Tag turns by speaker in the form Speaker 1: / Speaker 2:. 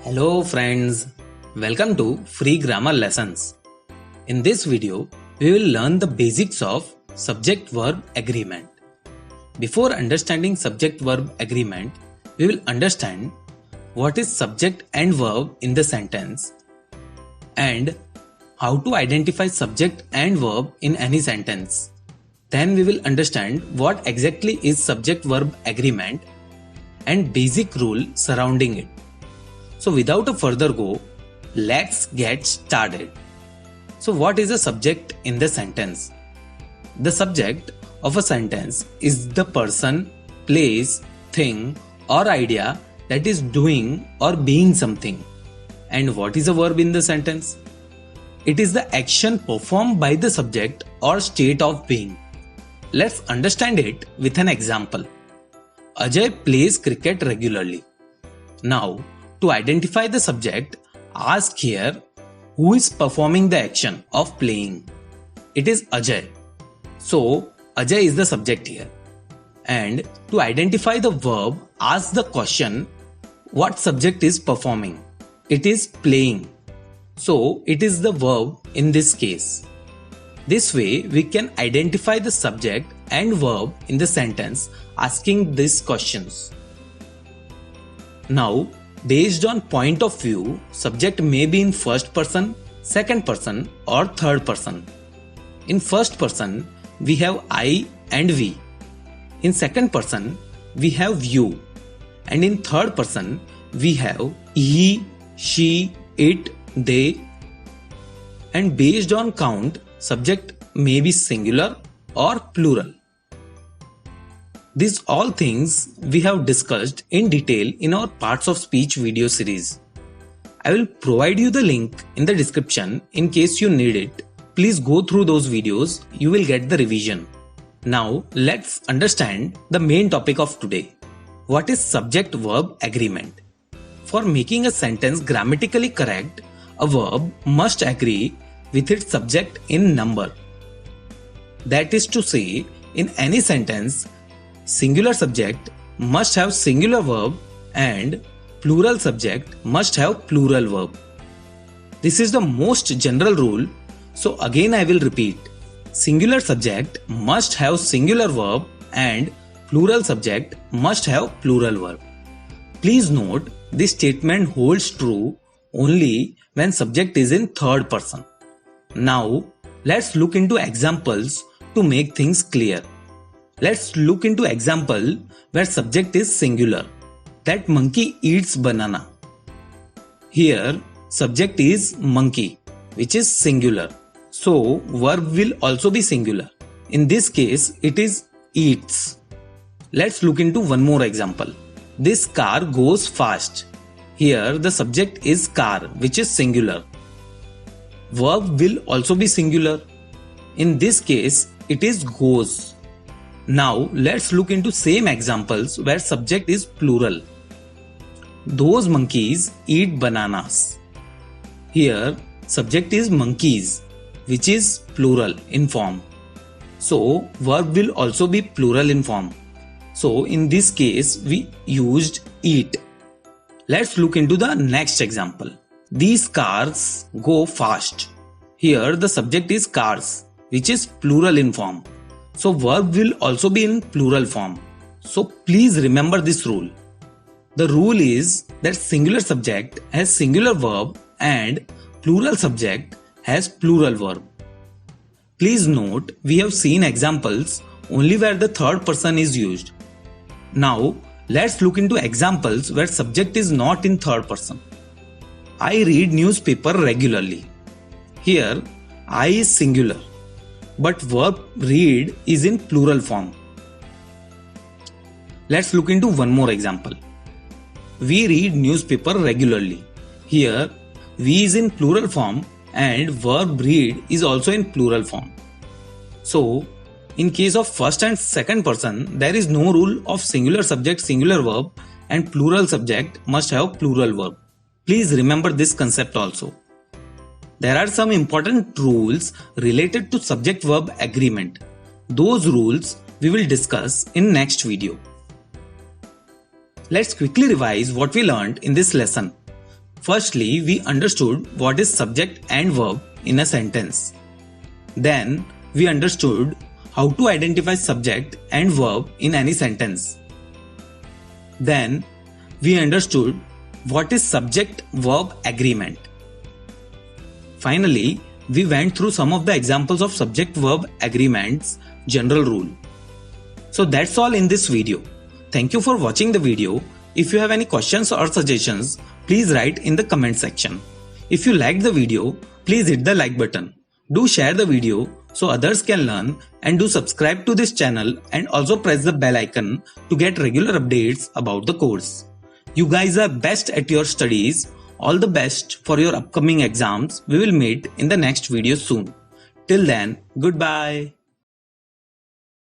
Speaker 1: Hello friends, welcome to Free Grammar Lessons. In this video, we will learn the basics of subject-verb agreement. Before understanding subject-verb agreement, we will understand what is subject and verb in the sentence and how to identify subject and verb in any sentence. Then we will understand what exactly is subject-verb agreement and basic rule surrounding it. So without a further go, let's get started. So what is a subject in the sentence? The subject of a sentence is the person, place, thing or idea that is doing or being something. And what is a verb in the sentence? It is the action performed by the subject or state of being. Let's understand it with an example. Ajay plays cricket regularly. Now, to identify the subject, ask here who is performing the action of playing. It is Ajay. So, Ajay is the subject here. And to identify the verb, ask the question what subject is performing. It is playing. So, it is the verb in this case. This way, we can identify the subject and verb in the sentence asking these questions. Now, based on point of view, subject may be in first person, second person or third person. In first person, we have I and we. In second person, we have you. And in third person, we have he, she, it, they. And based on count, subject may be singular or plural. These all things we have discussed in detail in our Parts of Speech video series. I will provide you the link in the description in case you need it. Please go through those videos, you will get the revision. Now let's understand the main topic of today. What is subject-verb agreement? For making a sentence grammatically correct, a verb must agree with its subject in number. That is to say, in any sentence, singular subject must have singular verb and plural subject must have plural verb. This is the most general rule, so again I will repeat. Singular subject must have singular verb and plural subject must have plural verb. Please note, this statement holds true only when subject is in third person. Now, let's look into examples to make things clear. Let's look into example where subject is singular. That monkey eats banana. Here, subject is monkey, which is singular. So, verb will also be singular. In this case, it is eats. Let's look into one more example. This car goes fast. Here, the subject is car, which is singular. Verb will also be singular. In this case, it is goes. Now let's look into same examples where subject is plural. Those monkeys eat bananas. Here subject is monkeys, which is plural in form. So verb will also be plural in form. So in this case we used eat. Let's look into the next example. These cars go fast. Here the subject is cars, which is plural in form. So verb will also be in plural form. So please remember this rule. The rule is that singular subject has singular verb and plural subject has plural verb. Please note, we have seen examples only where the third person is used. Now let's look into examples where subject is not in third person. I read newspaper regularly. Here I is singular, but verb read is in plural form. Let's look into one more example. We read newspaper regularly. Here, we is in plural form and verb read is also in plural form. So, in case of first and second person, there is no rule of singular subject, singular verb and plural subject must have plural verb. Please remember this concept also. There are some important rules related to subject-verb agreement. Those rules we will discuss in next video. Let's quickly revise what we learned in this lesson. Firstly, we understood what is subject and verb in a sentence. Then, we understood how to identify subject and verb in any sentence. Then, we understood what is subject-verb agreement. Finally, we went through some of the examples of subject-verb agreements general rule. So that's all in this video. Thank you for watching the video. If you have any questions or suggestions, please write in the comment section. If you liked the video, please hit the like button. Do share the video so others can learn, and do subscribe to this channel and also press the bell icon to get regular updates about the course. You guys are best at your studies. All the best for your upcoming exams. We will meet in the next video soon. Till then, goodbye.